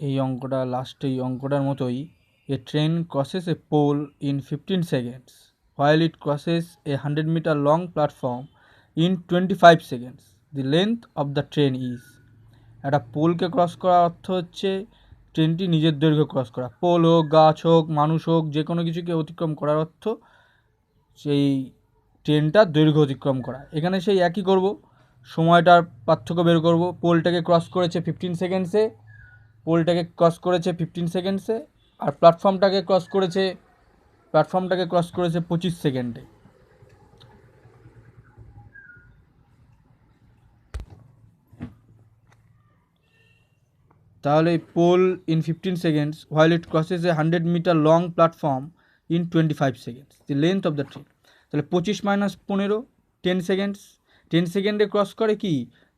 এই অঙ্কটা লাস্টে এই অঙ্কটার মতোই। A train crosses a pole in 15 seconds while it crosses a 100-meter long platform in 25 seconds. The length of the train is. একটা পোলকে cross করার অর্থ হচ্ছে ট্রেনটি নিজের দৈর্ঘ্য ক্রস করা। পোল হোক, গাছ হোক, মানুষ হোক, যে কোনো কিছুকে অতিক্রম করার অর্থ সেই ট্রেনটার দৈর্ঘ্য অতিক্রম করা। এখানে সেই একই করব, সময়টার পার্থক্য বের করব। পোলটাকে ক্রস করেছে 15 সেকেন্ডসে, পোলটাকে ক্রস করেছে 15 সেকেন্ডসে, আর প্ল্যাটফর্মটাকে ক্রস করেছে 25 সেকেন্ডে। তাহলে pole in 15 seconds while it crosses a 100-meter long platform in 25 seconds. The length of the train. তাহলে 25 মাইনাস 15 10 সেকেন্ডস। 10 সেকেন্ডে ক্রস করে কি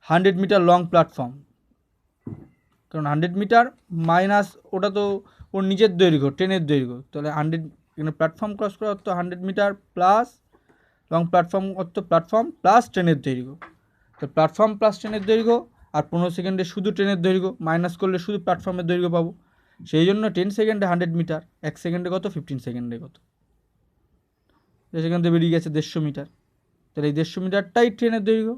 100-মিটার লং প্ল্যাটফর্ম, কারণ 100 মিটার মাইনাস ওটা তো ওর নিজের দৈর্ঘ্য, ট্রেনের দৈর্ঘ্য। তাহলে 100 এখানে প্ল্যাটফর্ম ক্রস করা অর্থ 100 মিটার প্লাস লং প্ল্যাটফর্ম অর্থ প্ল্যাটফর্ম প্লাস ট্রেনের দৈর্ঘ্য। তো প্ল্যাটফর্ম প্লাস ট্রেনের দৈর্ঘ্য, আর 15 সেকেন্ডে শুধু ট্রেনের দৈর্ঘ্য, মাইনাস করলে শুধু প্ল্যাটফর্মের দৈর্ঘ্য পাবো। সেই জন্য 10 সেকেন্ডে 100 মিটার, 1 সেকেন্ডে কত, 15 সেকেন্ডে কত, সেখান থেকে বেরিয়ে গেছে 150 মিটার। তাহলে এই 150 মিটারটাই ট্রেনের দৈর্ঘ্য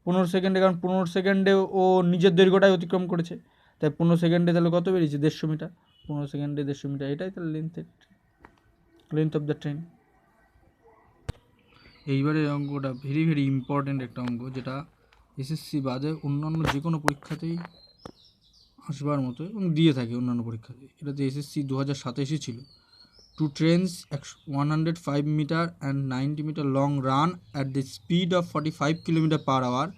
15 সেকেন্ডে, কারণ 15 সেকেন্ডে ও নিজের দৈর্ঘ্যটাই অতিক্রম করেছে। তাই 15 সেকেন্ডে তাহলে কত বেরিয়েছে, 150 মিটার। 15 সেকেন্ডে 150 মিটার, এটাই তাহলে লেন্থ অফ দ্য ট্রেন। এইবারে অঙ্কটা ভেরি ভেরি ইম্পর্টেন্ট একটা অঙ্ক, যেটা এসএসসি বাদে অন্যান্য যে কোনো পরীক্ষাতেই আসবার মতো এবং দিয়ে থাকে অন্যান্য পরীক্ষাতে। এটাতে এসএসসি 2027 ছিল। Two trains 105 metre and 90 metre long run at the speed of 45 kilometre per hour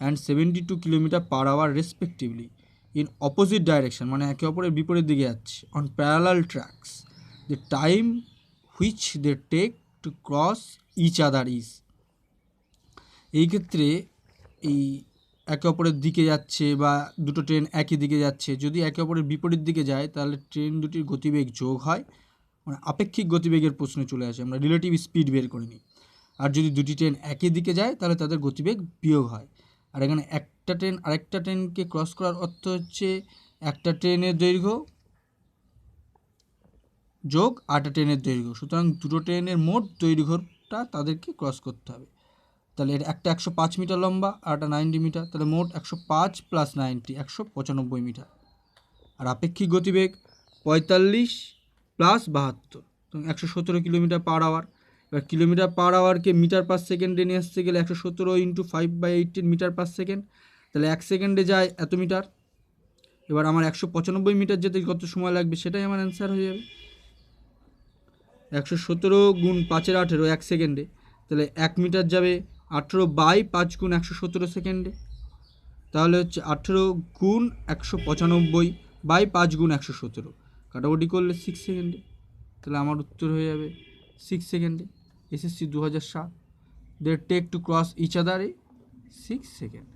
and 72 kilometre per hour respectively in opposite direction, মানে একে অপরের বিপরীত দিকে যাচ্ছে, on parallel tracks. The time which they take to cross each other is. এই ক্ষেত্রে এই একে অপরের দিকে যাচ্ছে বা দুটো ট্রেন একই দিকে যাচ্ছে, যদি একে অপরের বিপরীত দিকে যায় তাহলে ট্রেন দুটির গতিবেগ যোগ হয়, মানে আপেক্ষিক গতিবেগের প্রশ্ন চলে আসে, আমরা রিলেটিভ স্পিড বের করে নিই। আর যদি দুটি ট্রেন একই দিকে যায় তাহলে তাদের গতিবেগ বিয়োগ হয়। আর এখানে একটা ট্রেন আরেকটা ট্রেনকে ক্রস করার অর্থ হচ্ছে একটা ট্রেনের দৈর্ঘ্য যোগ আরেকটা ট্রেনের দৈর্ঘ্য, সুতরাং দুটো ট্রেনের মোট দৈর্ঘ্যটা তাদেরকে ক্রস করতে হবে। তাহলে এটা একটা 105 মিটার লম্বা আর একটা 90 মিটার, তাহলে মোট 105 প্লাস 90 195 মিটার। আর আপেক্ষিক গতিবেগ 45 প্লাস 72, তো 117 কিলোমিটার পার আওয়ার। এবার কিলোমিটার পার আওয়ারকে মিটার পার সেকেন্ডে নিয়ে আসতে গেলে 117 ইন্টু 5/18 মিটার পার সেকেন্ড, তাহলে 1 সেকেন্ডে যায় এত মিটার। এবার আমার 195 মিটার যেতে কত সময় লাগবে সেটাই আমার অ্যান্সার হয়ে যাবে। 117 গুণ 5-এর 18 1 সেকেন্ডে, তাহলে 1 মিটার যাবে 18/5 গুণ 117 সেকেন্ডে, তাহলে হচ্ছে 18 গুণ 195/5 গুণ 117, কাটাকুটি করলে 6 সেকেন্ডে। তাহলে আমার উত্তর হয়ে যাবে 6 সেকেন্ডে। SSC 2007, they take to cross each other 6 second.